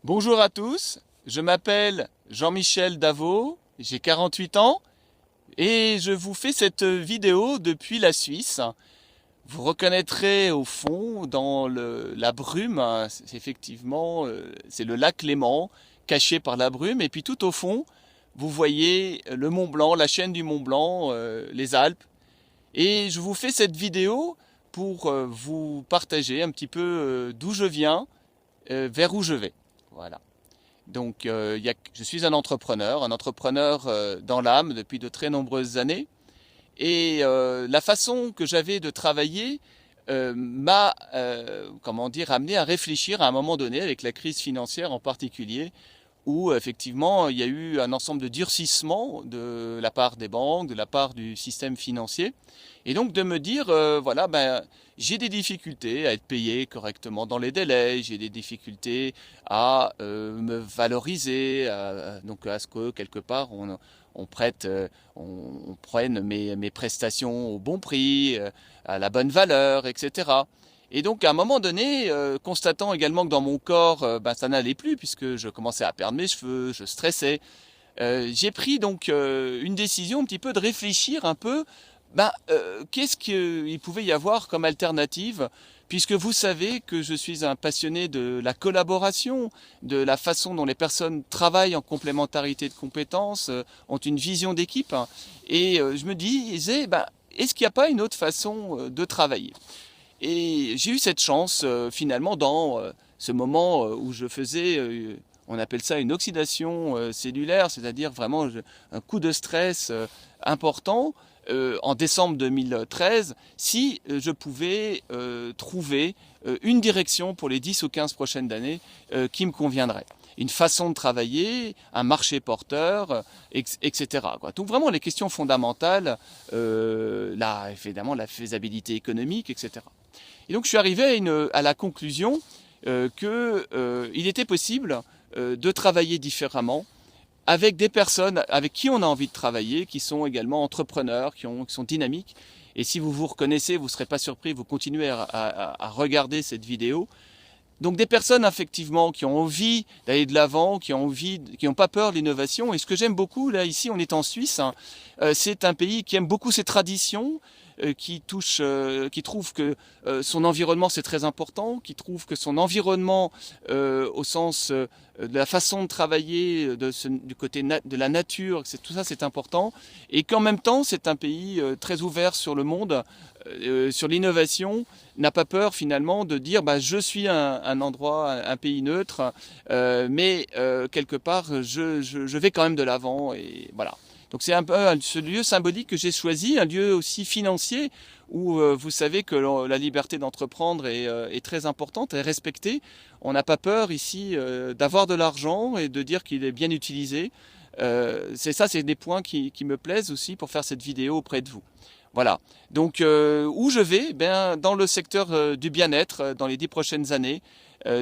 Bonjour à tous, je m'appelle Jean-Michel Davot, j'ai 48 ans et je vous fais cette vidéo depuis la Suisse. Vous reconnaîtrez au fond dans la brume, hein, c'est effectivement c'est le lac Léman caché par la brume et puis tout au fond vous voyez le Mont Blanc, la chaîne du Mont Blanc, les Alpes. Et je vous fais cette vidéo pour vous partager un petit peu d'où je viens, vers où je vais. Voilà. Donc, je suis un entrepreneur dans l'âme depuis de très nombreuses années. Et la façon que j'avais de travailler m'a, comment dire, amené à réfléchir à un moment donné, avec la crise financière en particulier, où effectivement il y a eu un ensemble de durcissements de la part des banques, de la part du système financier, et donc de me dire voilà, ben j'ai des difficultés à être payé correctement dans les délais, j'ai des difficultés à me valoriser, donc à ce que quelque part on prête, on prenne mes prestations au bon prix, à la bonne valeur, etc. Et donc à un moment donné, constatant également que dans mon corps, ben, ça n'allait plus puisque je commençais à perdre mes cheveux, je stressais, j'ai pris donc une décision un petit peu de réfléchir un peu, ben, qu'est-ce qu'il pouvait y avoir comme alternative, puisque vous savez que je suis un passionné de la collaboration, de la façon dont les personnes travaillent en complémentarité de compétences, ont une vision d'équipe, hein, et je me disais, ben, est-ce qu'il n'y a pas une autre façon de travailler? Et j'ai eu cette chance finalement dans ce moment où je faisais, on appelle ça une oxydation cellulaire, c'est-à-dire vraiment un coup de stress important en décembre 2013, si je pouvais trouver une direction pour les 10 ou 15 prochaines années qui me conviendrait. Une façon de travailler, un marché porteur, etc. Quoi. Donc vraiment les questions fondamentales, là évidemment la faisabilité économique, etc. Et donc je suis arrivé à la conclusion qu'il était possible de travailler différemment avec des personnes avec qui on a envie de travailler, qui sont également entrepreneurs, qui sont dynamiques. Et si vous vous reconnaissez, vous ne serez pas surpris, vous continuez à regarder cette vidéo. Donc des personnes effectivement qui ont envie d'aller de l'avant, qui n'ont pas peur de l'innovation. Et ce que j'aime beaucoup, là ici on est en Suisse, hein, c'est un pays qui aime beaucoup ses traditions, qui trouve que son environnement c'est très important, qui trouve que son environnement au sens de la façon de travailler, du côté de la nature, tout ça c'est important, et qu'en même temps c'est un pays très ouvert sur le monde, sur l'innovation, n'a pas peur finalement de dire bah, je suis un endroit, un pays neutre, mais quelque part je vais quand même de l'avant et voilà. Donc c'est un peu ce lieu symbolique que j'ai choisi, un lieu aussi financier où vous savez que la liberté d'entreprendre est très importante, est respectée. On n'a pas peur ici d'avoir de l'argent et de dire qu'il est bien utilisé. C'est des points qui me plaisent aussi pour faire cette vidéo auprès de vous. Voilà. Donc où je vais? Ben, dans le secteur du bien-être dans les 10 prochaines années,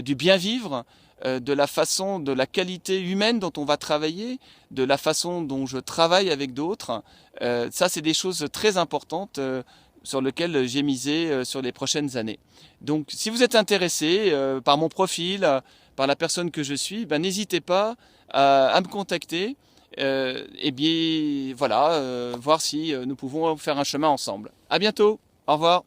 du bien-vivre, de la façon, de la qualité humaine dont on va travailler, de la façon dont je travaille avec d'autres. Ça, c'est des choses très importantes sur lesquelles j'ai misé sur les prochaines années. Donc, si vous êtes intéressé par mon profil, par la personne que je suis, ben, n'hésitez pas à me contacter. Et bien, voilà, voir si nous pouvons faire un chemin ensemble. À bientôt. Au revoir.